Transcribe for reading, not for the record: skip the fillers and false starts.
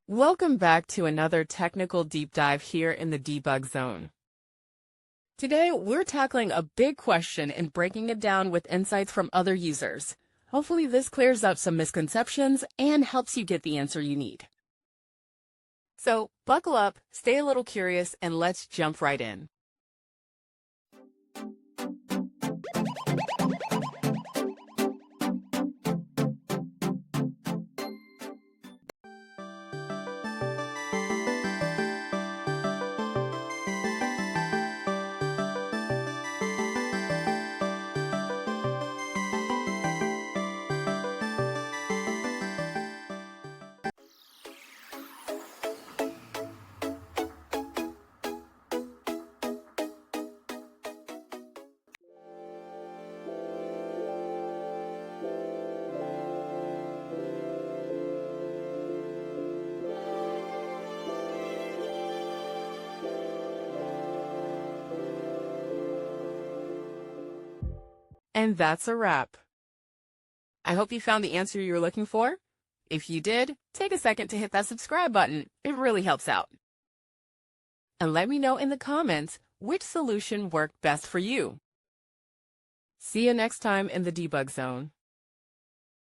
Welcome back to another technical deep dive here in the debug zone. Today, we're tackling a big question and breaking it down with insights from other users. Hopefully this clears up some misconceptions and helps you get the answer you need. So buckle up, stay a little curious, and let's jump right in. And that's a wrap. I hope you found the answer you were looking for. If you did, take a second to hit that subscribe button. It really helps out. And let me know in the comments which solution worked best for you. See you next time in the debug zone.